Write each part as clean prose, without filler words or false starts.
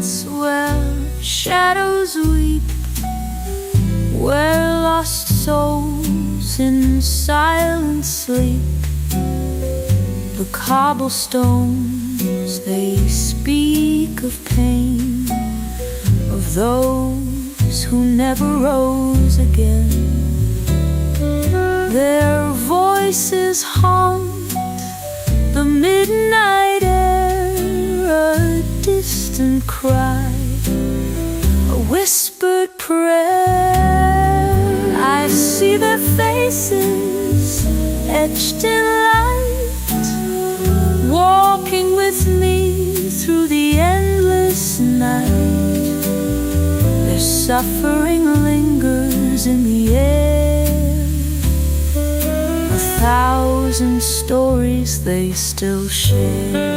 nights where shadows weep, where lost souls in silent sleep. The cobblestones, they speak of pain, of those who never rose again. Their voices haunt the midnight air, a distant cry, a whispered prayer. I see their faces etched in light, walking with me through the endless night. Their suffering lingers in the air, 1,000 stories they still share.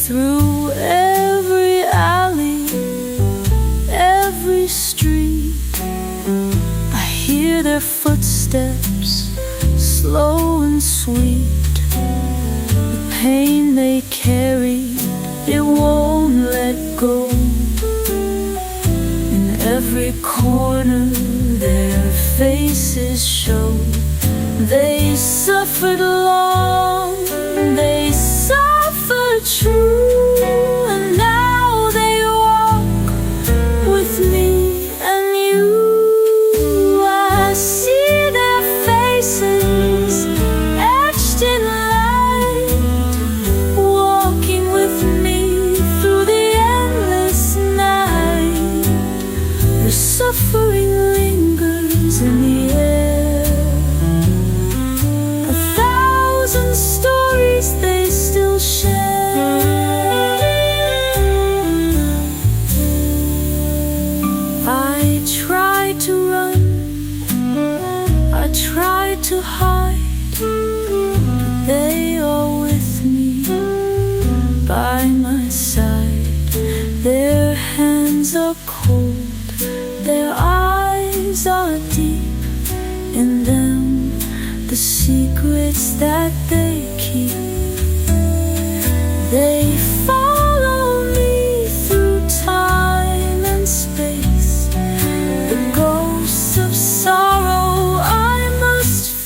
Through every alley, every street, I hear their footsteps, slow and sweet. The pain they carry, it won't let go. In every corner their faces show. They suffered long, they suffered true, and now they walk with me and you. I see their faces etched in light, walking with me through the endless night. The suffering lingers in the air, 1,000 stories they still share. I try to run, I try to hide, but they are with me, by my side. Their hands are cold, their eyes are deep, in them the secrets that they keep. They follow me through time and space, the ghosts of sorrow I must face.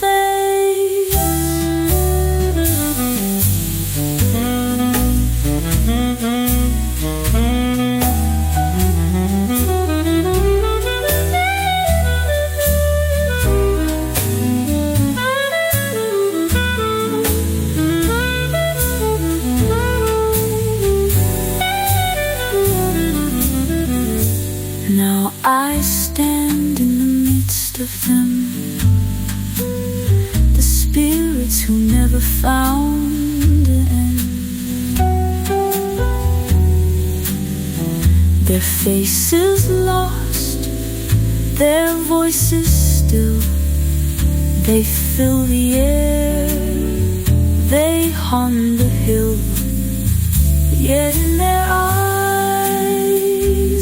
Now I stand in the midst of them, the spirits who never found an end. Their faces lost, their voices still, they fill the air, they haunt the hill. Yet in their eyes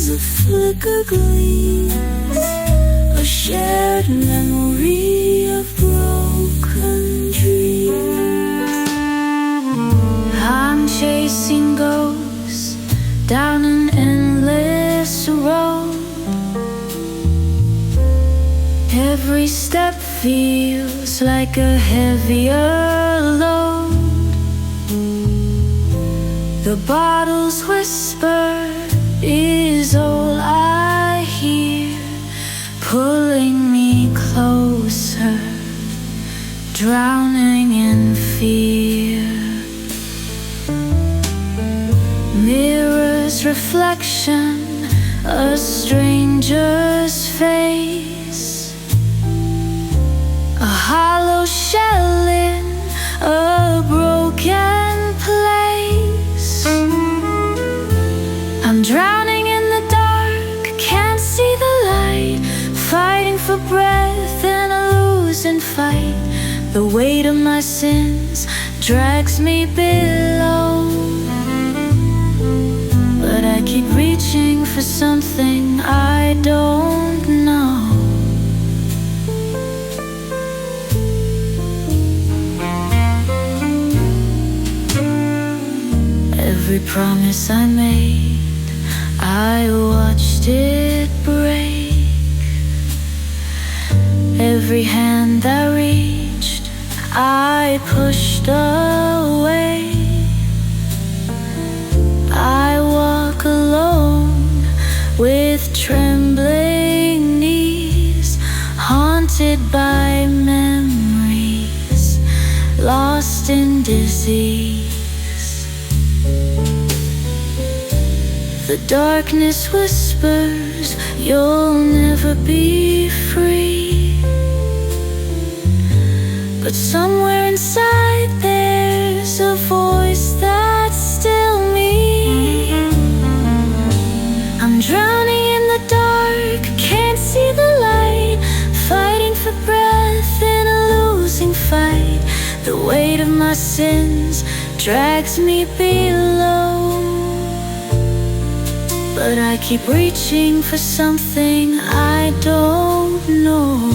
a flicker gleams, a shared memory of broken dreams. I'm chasing ghosts down an endless road. Every step feels like a heavier load. The bottle's whisper is all I hear, pulling me closer, drowning in fear. Mirrors reflection, a stranger's face, a hollow shell in a broken place. I'm drowning in the dark, can't see the light, fighting for breath in a losing fight. The weight of my sins drags me below, but I keep reaching for something I don't know. every promise I made, I watched it break. Every hand that reached, I pushed away. I walk alone with trembling knees, haunted by memories, lost in disease. The darkness whispers, you'll never be free. But somewhere inside there's a voice that's still me. I'm drowning in the dark, can't see the light, fighting for breath in a losing fight. The weight of my sins drags me below, but I keep reaching for something I don't know.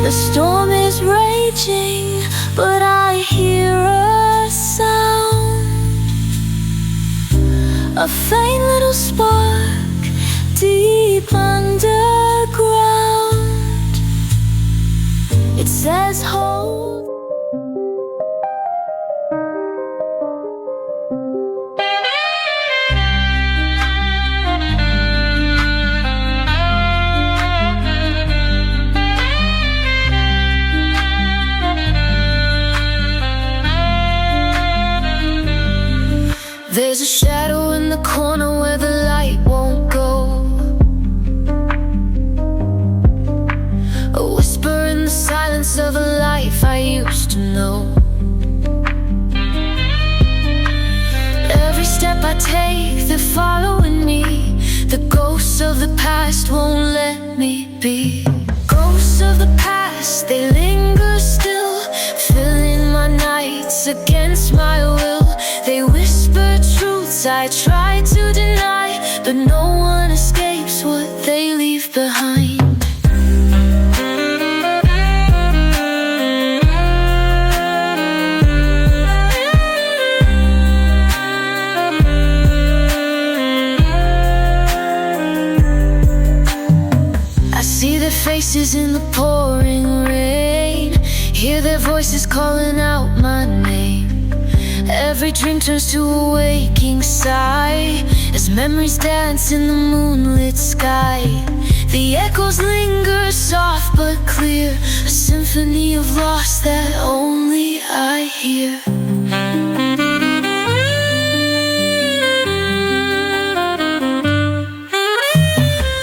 The storm is raging, but I hear a sound, a faint little spark deep underground. It says hold. There's a shadow in the corner where the light won't go, a whisper in the silence of a life I used to know. Every step I take, they're following me. The ghosts of the past won't let me be. Ghosts of the past, they linger still, filling my nights against my will. They whisper truths I try to deny, but no one escapes what they leave behind. I see their faces in the pouring rain, hear their voices calling out my name. Every dream turns to a waking sigh as memories dance in the moonlit sky. The echoes linger soft but clear, a symphony of loss that only I hear.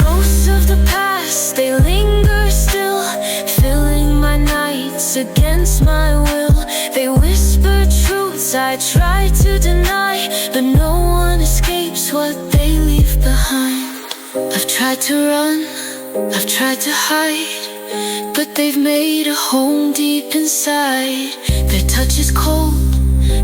Ghosts of the past, they linger still, filling my nights against my will. They whisper truths I try to deny, but no one escapes what they leave behind. I've tried to run, I've tried to hide, but they've made a home deep inside. Their touch is cold,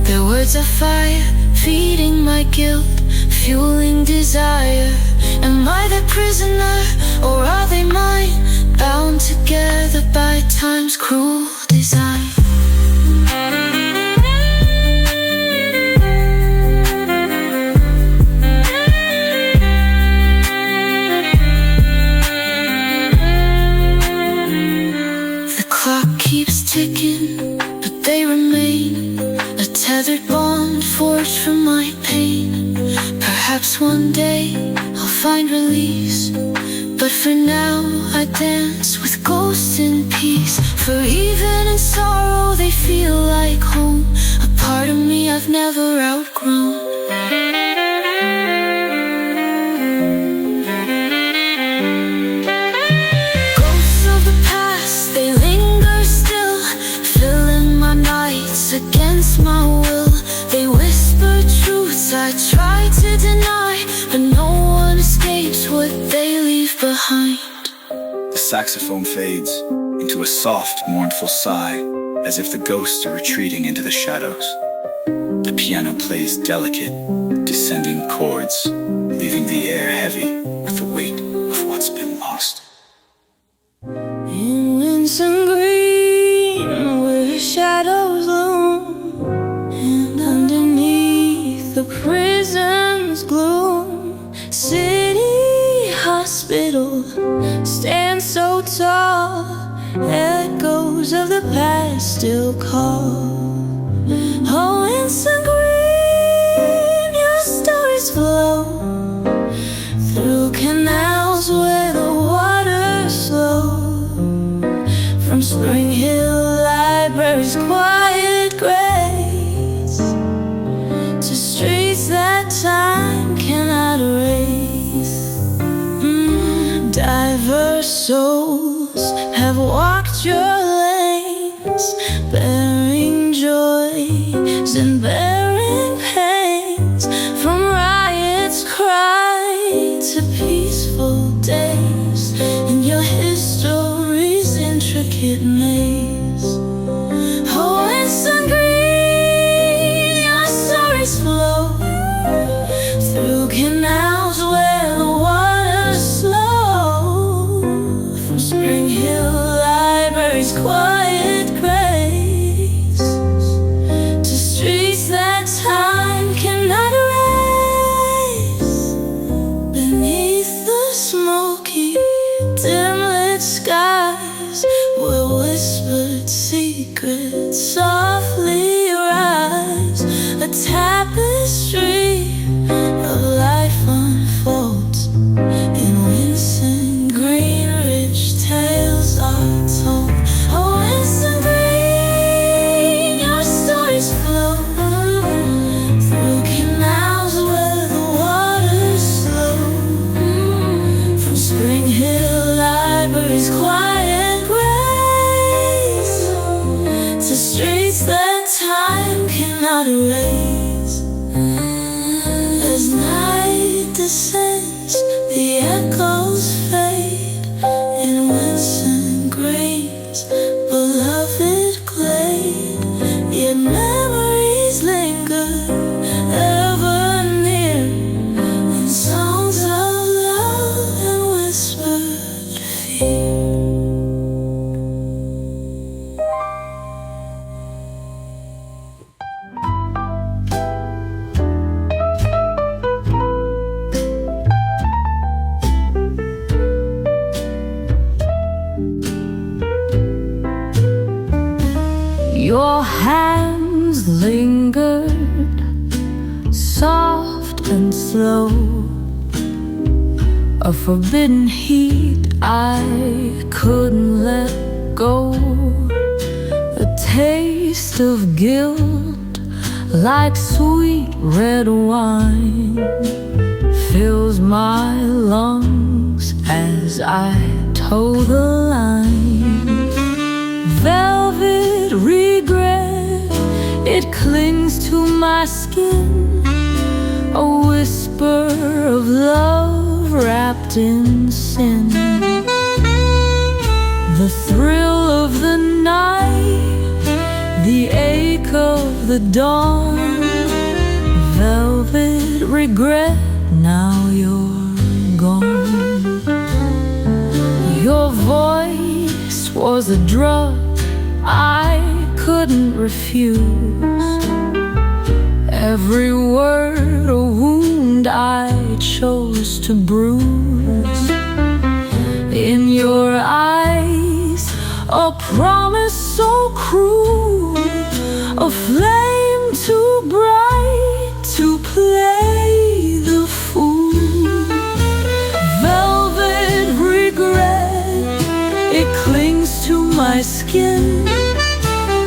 their words are fire, feeding my guilt, fueling desire. Am I their prisoner, or are they mine, bound together by time's cruel design? Ticking, but they remain a tethered bond forged from my pain. Perhaps one day I'll find release, but for now I dance with ghosts in peace. For even in sorrow they feel like home, a part of me I've never outgrown. Ghosts of the past, they linger still, saxophone fades into a soft, mournful sigh, as if the ghosts are retreating into the shadows. The piano plays delicate, descending chords, leaving the air heavy with the weight of what's been lost. In Winston Green, where shadows loom, and underneath the prison's gloom, City Hospital stands so tall, echoes of the past still call. Oh, Winston Green, your stories flow through canals where the waters flow, from Spring Hill Library's quiet grace to streets that time cannot erase. Diverse souls have walked your lanes, bearing joys and bearing pains, from riots cry to peaceful days, in your history's intricate maze. Oh, Winston Green, your stories flow through canals where the waters flow, from Spring Hill Library's quiet grace to streets that time cannot erase. Beneath the smoky, dim-lit skies, where whispered secrets softly rise, a tapestry of life unfolds. In Winston Green, rich tales are told. Oh, Winston Green, your stories flow through canals where the waters flow, from Spring Hill Library's quiet grace to streets that time cannot erase. As night descends, the echoes fade in Winston Green's beloved glade, yet memories linger ever near, in songs of love and whispered fear. Your hands lingered, soft and slow, a forbidden heat I couldn't let go. A taste of guilt, like sweet red wine, fills my lungs as I toe the line. Velvet regret, it clings to my skin, a whisper of love wrapped in sin. The thrill of the night, the ache of the dawn, velvet regret, now you're gone. Your voice was a drug I couldn't refuse, every word a wound I chose to bruise. In your eyes, a promise so cruel, a flame too bright to play the fool. Velvet regret, it clings to my skin,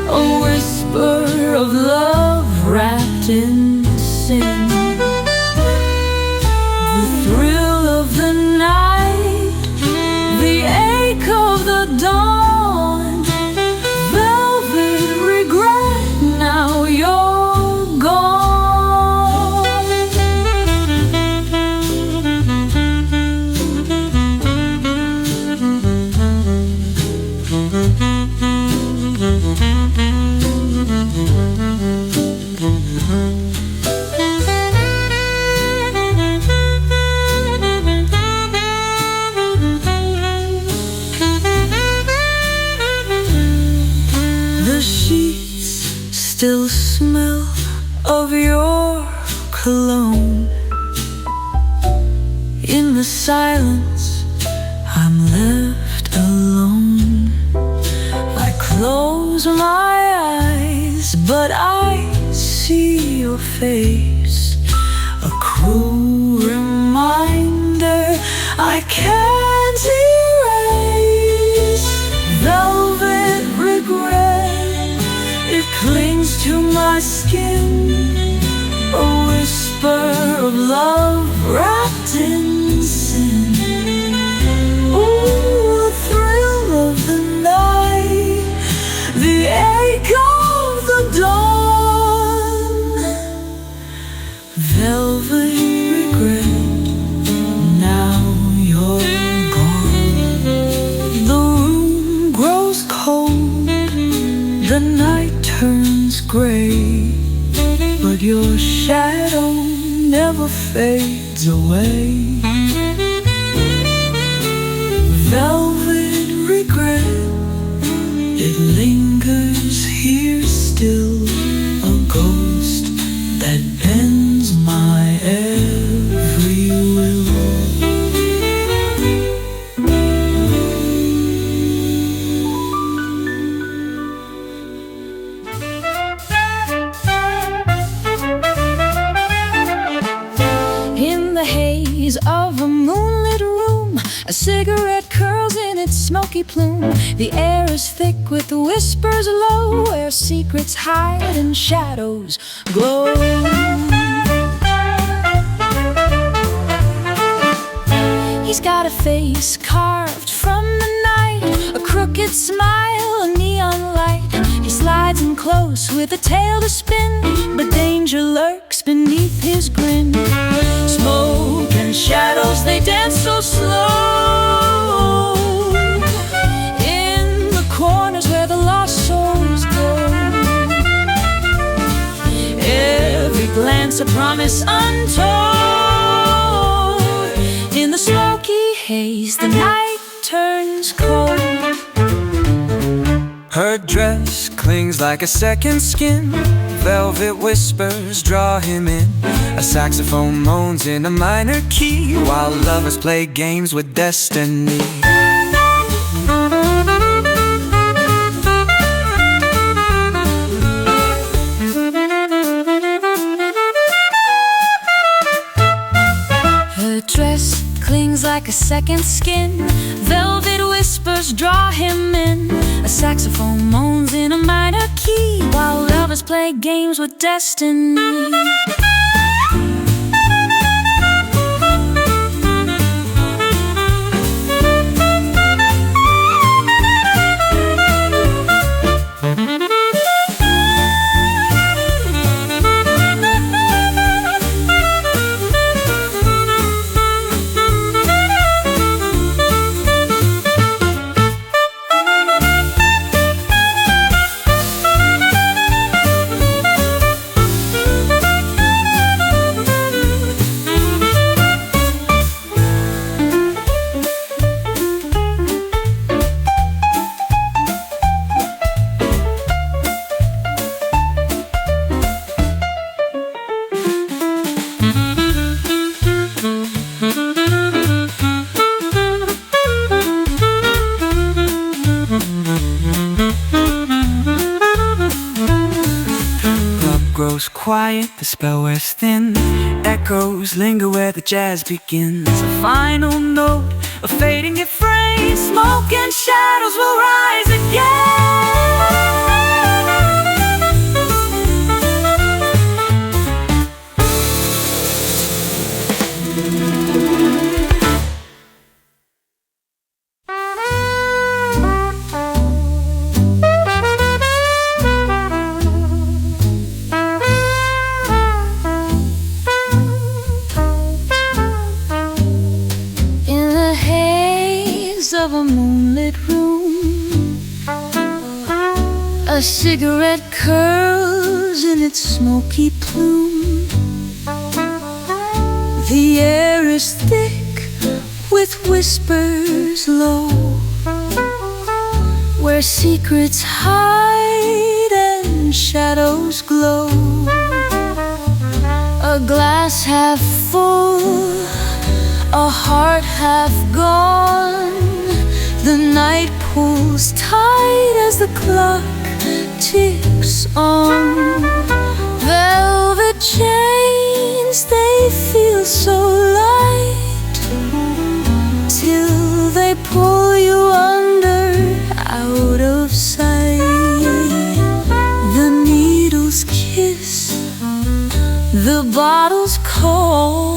a whisper of love wrapped in sin. The thrill of the night, the ache of the dawn, velvet regret, now you're gone. still smell of your cologne. In the silence, I'm left alone. I close my eyes, but I see your face, a cruel reminder I can't erase. Velvet regret, it clings to my skin, a whisper of love wrapped in sin. Ooh, the thrill of the night, the ache of the dawn. Velvet regret, now you're gone. The room grows cold, the night turns gray, but your shadow never fades away. Velvet regret, it lingers here still, a ghost that bends my every will. In the haze of a moonlit room, a cigarette curls in its smoky plume. The air is thick with whispers low, where secrets hide and shadows glow. He's got a face carved from the night, a crooked smile, a neon light. He slides in close with a tail to spin, but danger lurks beneath his grin. Smoke and shadows, they dance so slow in the corners where the lost souls go. Every glance a promise untold. In the smoky haze, the night turns cold. Her dress clings like a second skin, velvet whispers draw him in. A saxophone moans in a minor key, while lovers play games with destiny. Her dress clings like a second skin, velvet whispers draw him in. A saxophone moans in a minor key, while lovers play games with destiny. Grows quiet, the spell wears thin. Echoes linger where the jazz begins. A final note, a fading refrain. Smoke and shadows will rise again. Of a moonlit room, a cigarette curls in its smoky plume. The air is thick with whispers low, where secrets hide and and shadows glow. A glass half full, a heart half gone. The night pulls tight as the clock ticks on. Velvet chains, they feel so light, till they pull you under, out of sight. The needles kiss, the bottles call,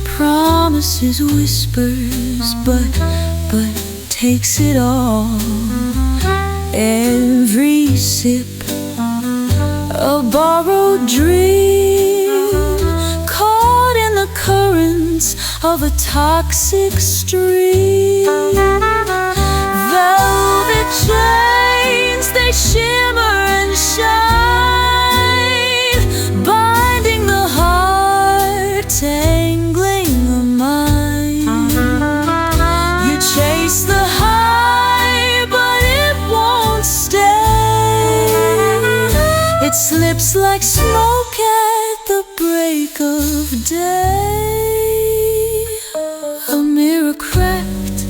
promises whispers, but takes it all. Every sip a borrowed dream, caught in the currents of a toxic stream. Velvet chains, they shimmer and shine, binding the heart, tangling the mind. You chase the high, but it won't stay. It slips like smoke at the break of day. A mirror cracked,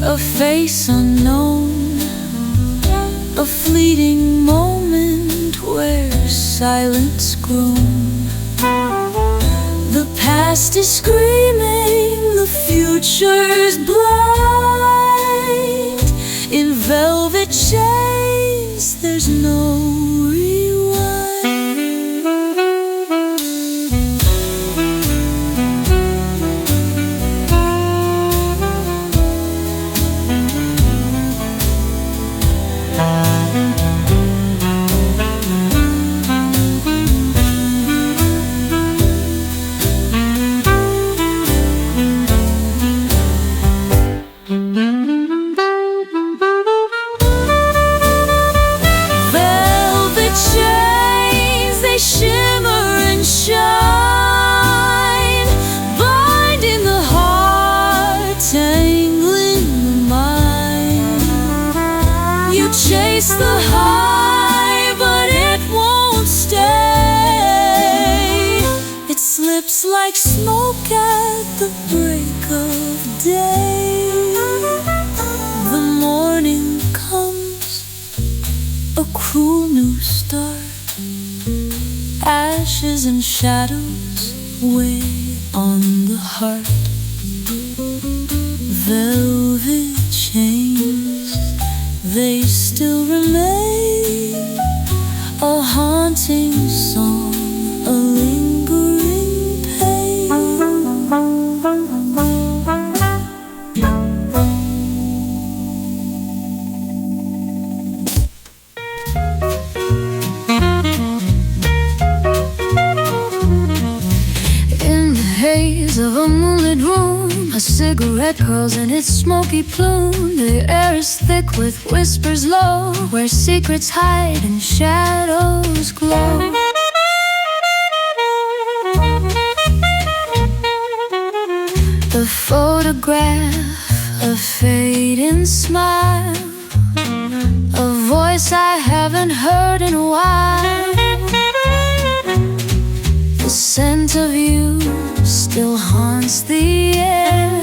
a face unknown, a fleeting moment where silence grown. The past is screaming, the future's blind. In velvet chains, there's no shimmer and shine, binding the heart, tangling the mind. You chase the high, but it won't stay. It slips like smoke at the break of day. The morning comes, a cruel new start. Ashes and shadows weigh on the heart. Velvet chains, they still remain, a haunting song, a lingering pain. Of a moonlit room, a cigarette curls in its smoky plume. The air is thick with whispers low, where secrets hide and shadows glow. The photograph, a fading smile, a voice I haven't heard in a while. The scent of you still haunts the air,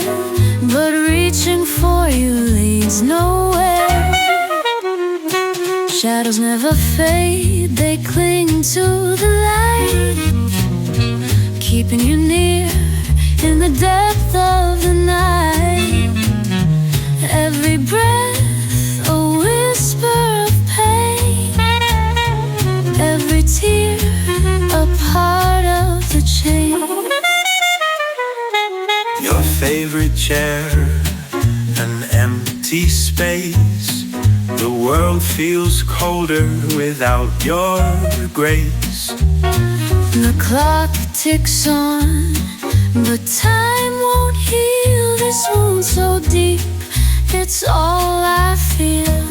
but reaching for you leads nowhere. Shadows never fade, they cling to the light, keeping you near in the depth of the night. Every breath, a whisper of pain, every tear, a part of the chain. Your favorite chair, an empty space. The world feels colder without your grace. The clock ticks on, but time won't heal this wound so deep. It's all I feel.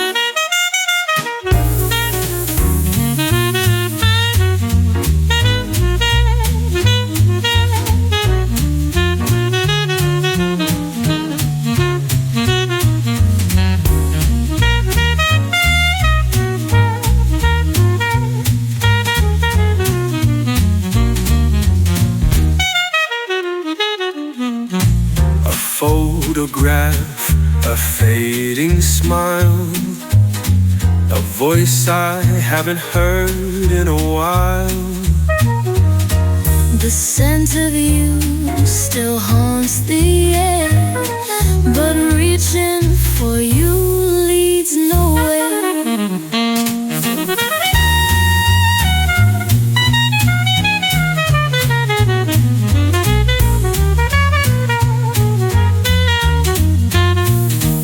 smile, a voice I haven't heard in a while. The scent of you still haunts the air, but reaching for you leads nowhere.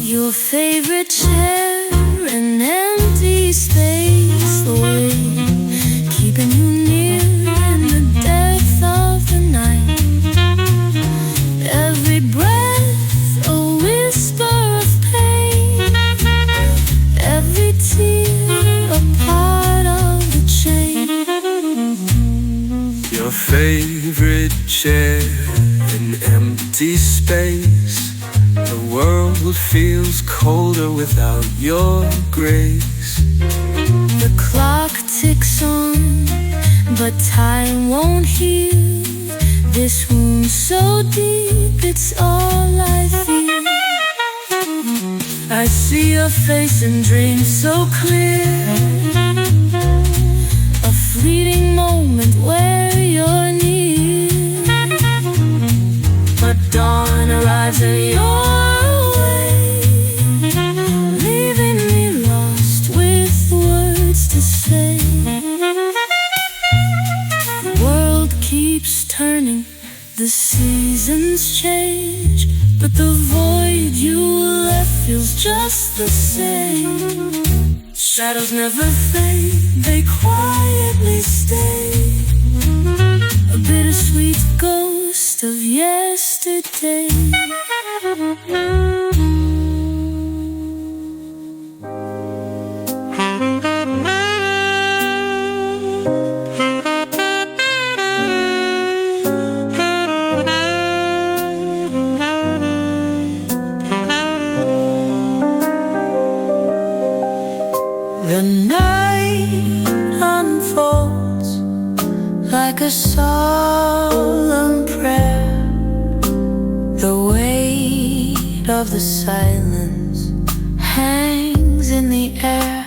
Your favorite chair, an empty space, the way keeping you near in the depth of the night. Every breath, a whisper of pain, every tear, a part of the chain. Your favorite chair, an empty space. The world feels colder without your grace. The clock ticks on, but time won't heal this wound so deep, it's all I feel. I see your face in dreams so clear, a fleeting moment where you're near, but dawn arrives and you're away, leaving me lost with words to say. The world keeps turning, the seasons change, but the void you left feels just the same. Shadows never fade, they quietly stay, a bittersweet ghost of yesterday. The night unfolds like a solemn prayer. The weight of the silence hangs in the air.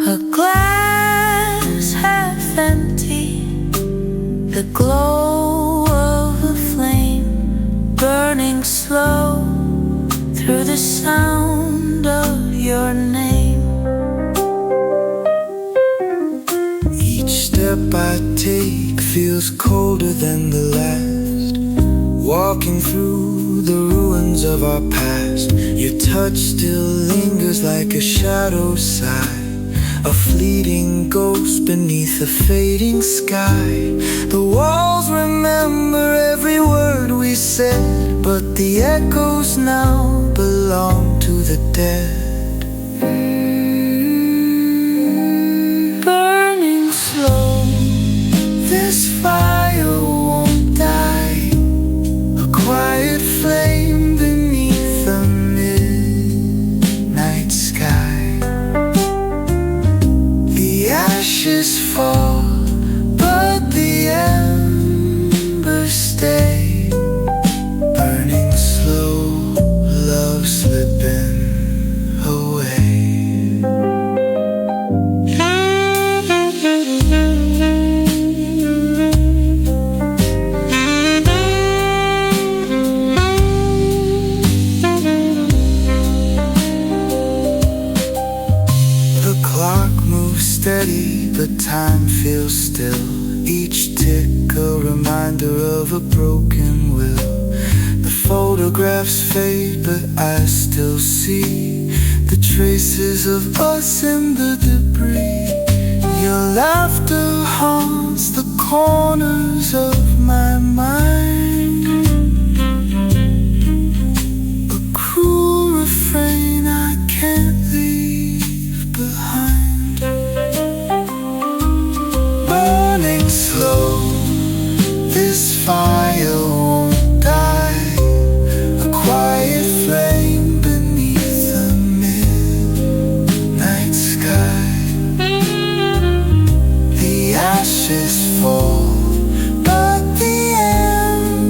A glass half empty, the glow of a flame burning slow through the sound of your name. Each step I take feels colder than the last. Walking through the ruins of our past, your touch still lingers like a shadow sigh, a fleeting ghost beneath a fading sky. The walls remember every word we said, but the echoes now belong to the dead. Burning slow, This fire won't die, a quiet flame beneath the midnight sky. The ashes fall, but the embers stay, burning slow, love slipping away. The clock moves steady, but time feels still. Each tick a reminder of a broken will. The photographs fade, but I still see the traces of us in the debris. Your laughter haunts the corners of my mind, a cruel refrain I can't leave behind. Burning slow, this fire won't die, a quiet flame beneath the midnight sky. The ashes fall, but the embers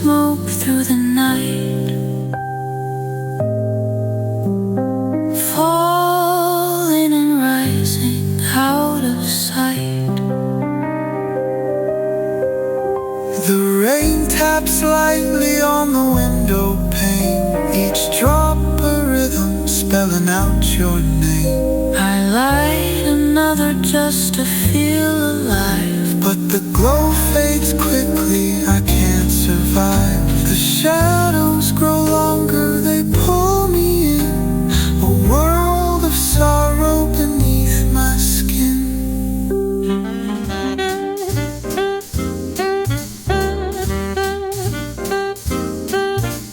smoke through the night, falling and rising out of sight. The rain taps lightly on the window pane, each drop a rhythm spelling out your name. I light another just to feel alive, but the glow fades quickly, I can't survive. The shadows grow longer, they pull me in, a world of sorrow beneath my skin.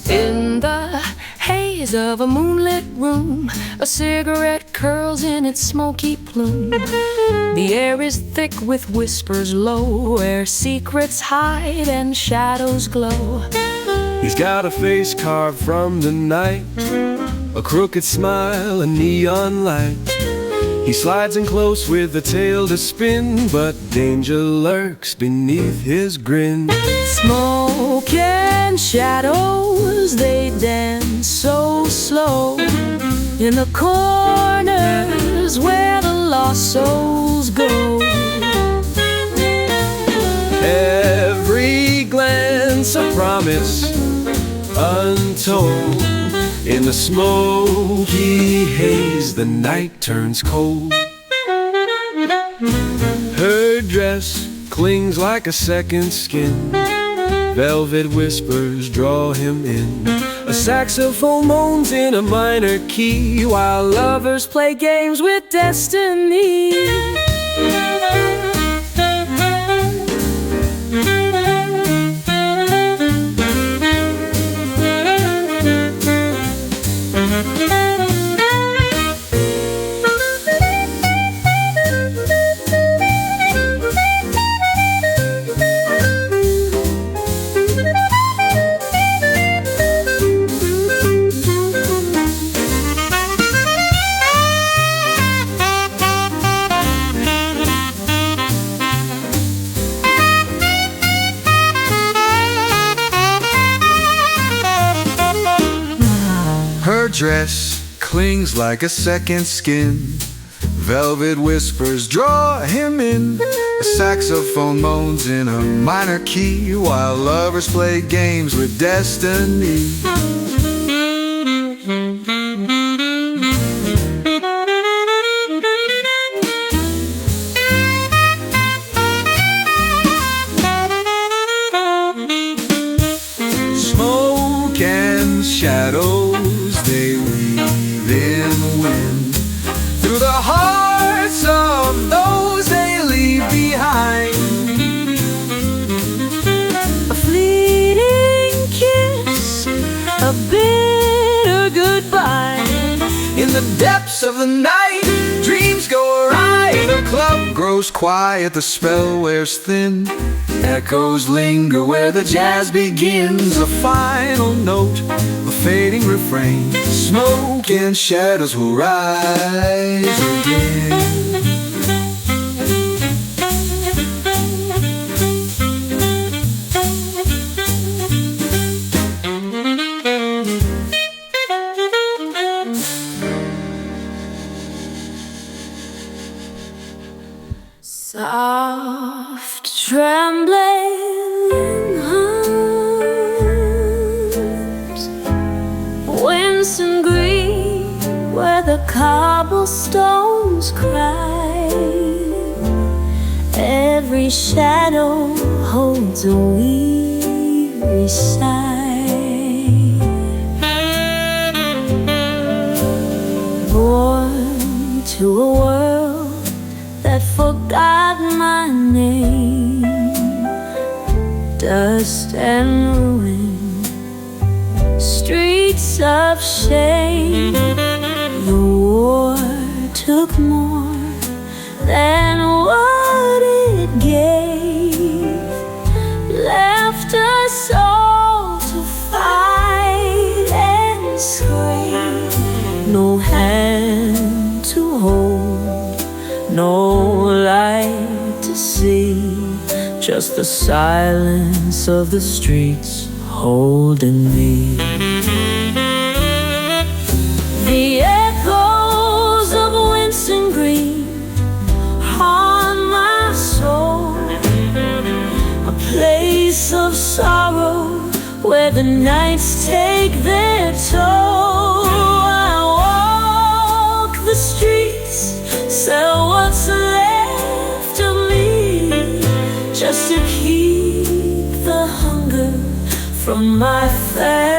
In the haze of a moonlit room, a cigarette curls in its smoky plume. The air is thick with whispers low, where secrets hide and shadows glow. He's got a face carved from the night, a crooked smile, a neon light. He slides in close with the tail to spin, but danger lurks beneath his grin. Smoke and shadows, they dance so slow in the corners where the lost souls go. Every glance a promise untold. In the smoky haze, the night turns cold. Her dress clings like a second skin, velvet whispers draw him in. A saxophone moans in a minor key, while lovers play games with destiny. Her dress clings like a second skin, velvet whispers draw him in. A saxophone moans in a minor key, while lovers play games with destiny. Smoke and shadows, they weave in wind through the hearts of those they leave behind. A fleeting kiss, a bitter goodbye. In the depths of the night, dreams go awry. The club grows quiet, the spell wears thin. Echoes linger where the jazz begins. A final note, a fading refrain. Smoke and shadows will rise again. Soft trembling hearts, winsome green where the cobblestones cry. Every shadow holds a weary sigh. Born to a world that forgot my name, dust and ruin, streets of shame. The war took more than what it gave, left us all to fight and scream. No hand to hold, no light to see, just the silence of the streets holding me. The echoes of Winston Green haunt my soul, a place of sorrow where the nights take their toll. I walk the streets, sell what's left of me, just to keep the hunger from my family.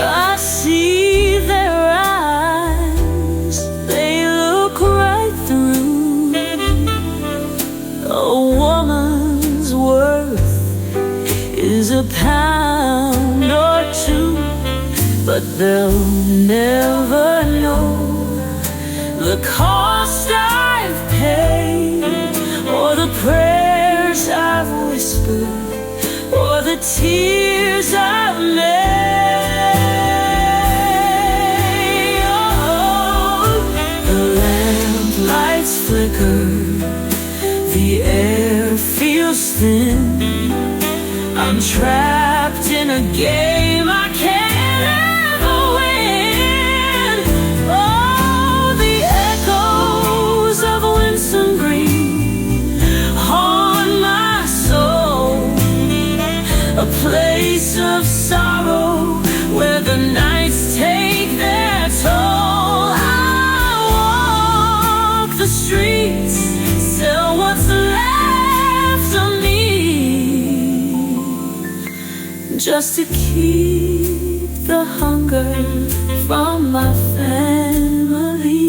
I see their eyes, they look right through. A woman's worth is a pound or two, but they'll never know the cost I've paid, or the prayers I've whispered, or the tears I've made. Oh, the lamp lights flicker, the air feels thin. I'm trapped in a game I can't ever win. Oh, the echoes of Winston Green haunt my soul, a place of sorrow where the nights take their toll. I walk the streets, sell what's left of me, just to keep the hunger from my family.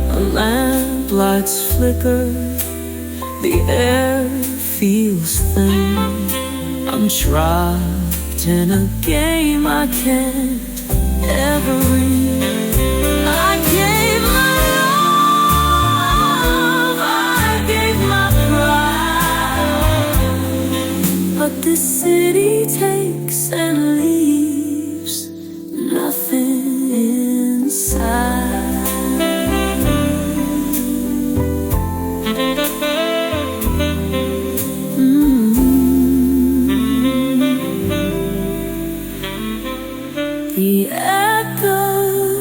A lamp lights flicker, the air feels thin. I'm trapped in a game I can't ever win. I gave my love, I gave my pride, but this city takes and leaves nothing inside. The echoes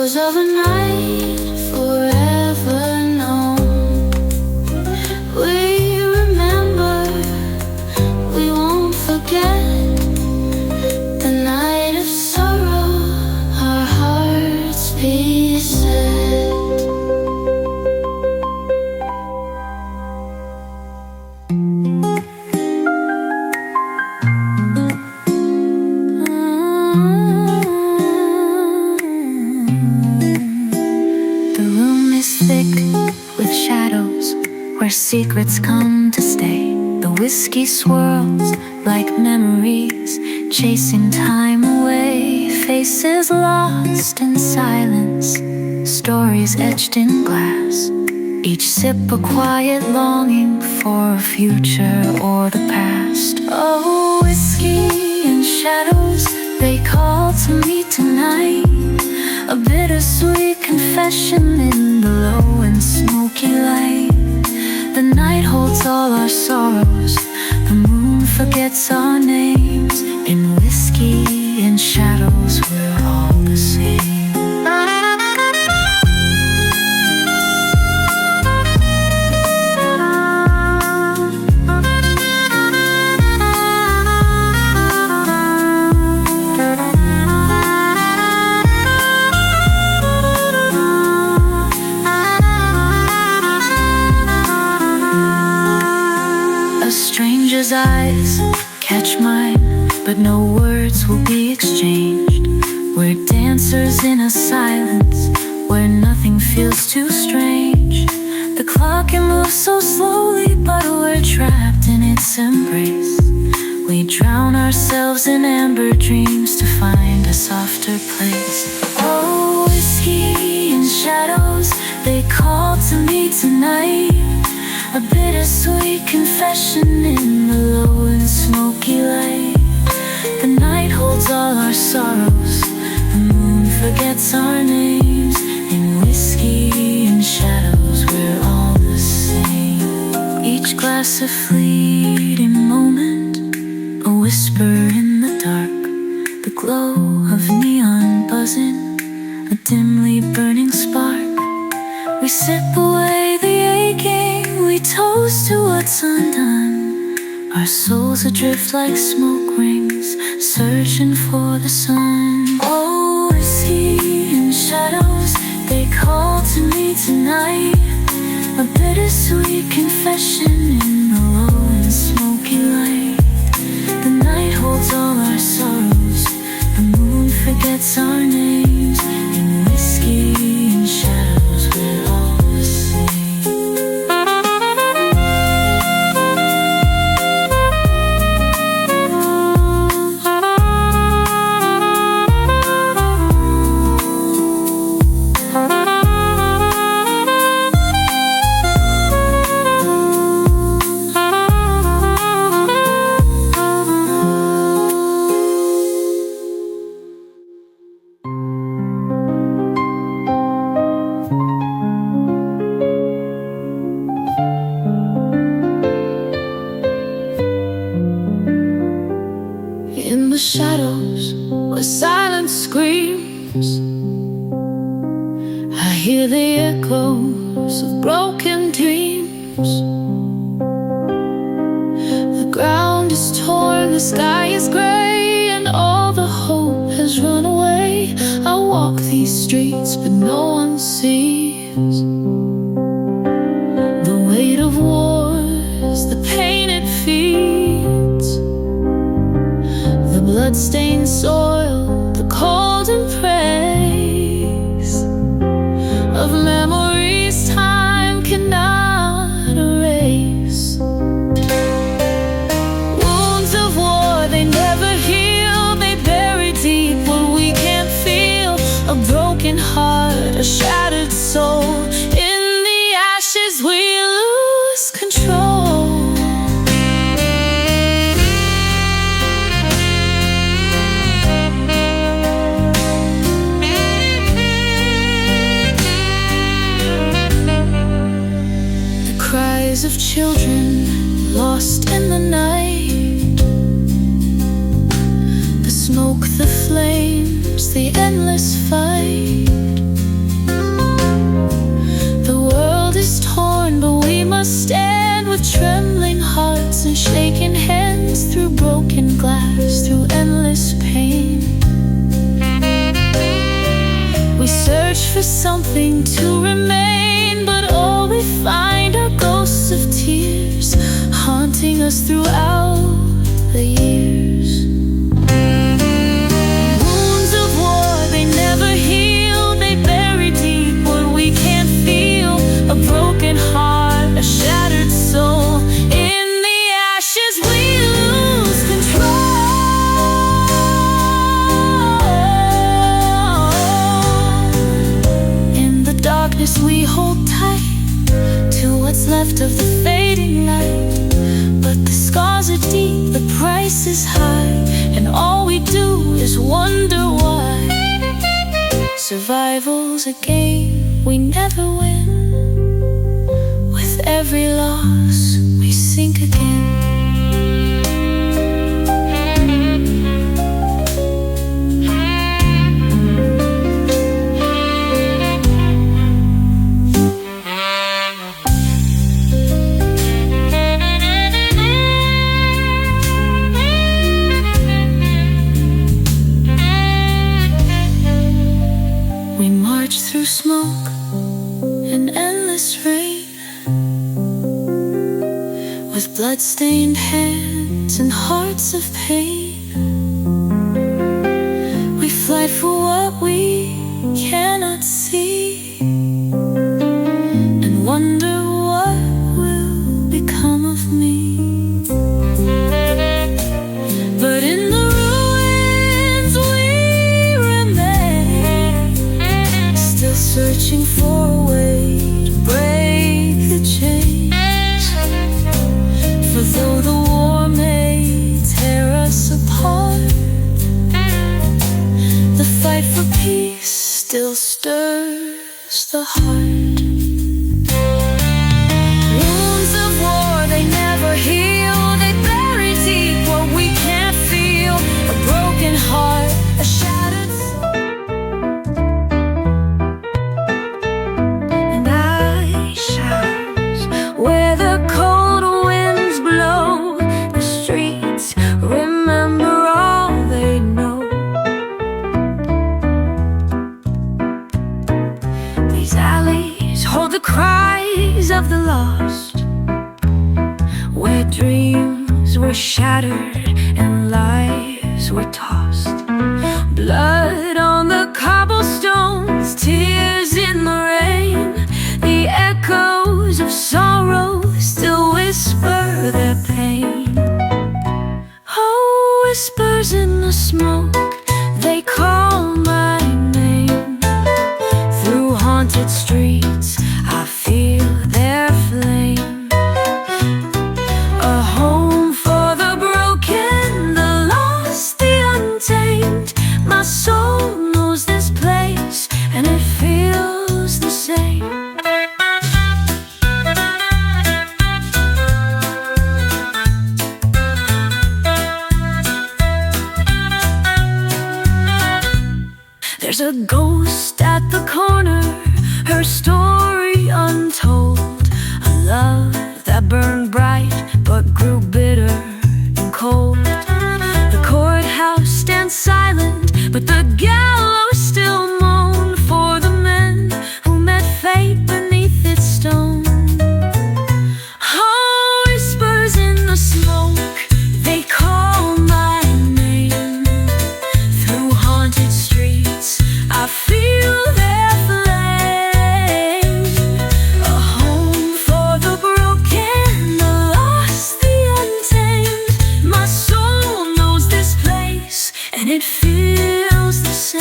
echoes of a night forever known. We remember, we won't forget the night of sorrow, our hearts beset. Thick with shadows, where secrets come to stay. The whiskey swirls like memories, chasing time away. Faces lost in silence, stories etched in glass. Each sip a quiet longing for a future or the past. Oh, whiskey and shadows, they call to me tonight. A bittersweet confession in the low and smoky light. The night holds all our sorrows, the moon forgets our names. In whiskey and shadows, we're all the same. Stranger's eyes catch mine, but no words will be exchanged. We're dancers in a silence where nothing feels too strange. The clock can move so slowly, but we're trapped in its embrace. We drown ourselves in amber dreams to find a softer place. Oh, whiskey and shadows, they call to me tonight. A bittersweet confession in the low and smoky light. The night holds all our sorrows, the moon forgets our names. In whiskey and shadows, we're all the same. Each glass a fleeting moment, a whisper in the dark. The glow of neon buzzing, a dimly burning spark. We sip away the aching, we toast to what's undone. Our souls adrift like smoke rings, searching for the sun. Oh, whiskey and shadows, they call to me tonight. A bittersweet confession in the low and smoky light. The night holds all our sorrows, the moon forgets our names. In whiskey and shadows, we're all the same. In the shadows where silence screams, I hear the echoes of broken dreams. The ground is torn, the sky is gray, and all the hope has run away. I walk these streets but no one sees the weight of wars, the pain it feeds, the blood-stained soil, the cold embrace of memories time cannot erase. Wounds of war, they never heal, they bury deep what we can't feel. A broken heart, a shattered soul, in the ashes we lose control. Of children lost in the night, the smoke, the flames, the endless fight. for something to remain, but all we find are ghosts of tears haunting us throughout the years. Wounds of war, they never heal. They bury deep what we can't feel. A broken heart, a shattered soul. In the ashes we lose control. In the darkness we hold tight to what's left of the fading light. But the scars are deep, the price is high, and all we do is wonder why. Survival's a game we never win. With every loss we sink again. We march through smoke and endless rain, with blood-stained hands and hearts of pain. We fight for what we cannot see, and wonder what will become of me. But in the ruins we remain, still searching for a way to break the chains. For though the war may tear us apart, the fight for peace still stirs the heart. Wounds of war, they never heal. They bury deep what we can't feel. A broken heart, a shattered soul. And I shout where the cold winds blow. The streets remember all they know. These alleys hold the cries of the lost, where dreams were shattered and lives were tossed. Blood on the cobblestones, tears in the rain. The echoes of sorrow still whisper their pain. Oh, whispers in the smoke, they call my name. Through haunted streets I feel their flame. A home for the broken, the lost, the untamed. My soul knows this place, and it feels the same. There's a ghost at the corner, her story untold. A love that burned bright but grew bitter and cold. The courthouse stands silent, but the gallows still moan for the men who met fate beneath its stone. Oh, whispers in the smoke, they call my name. Through haunted streets I feel their flame. A home for the broken, the lost, the untamed. My soul knows this place, and it feels the same.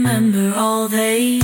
remember all they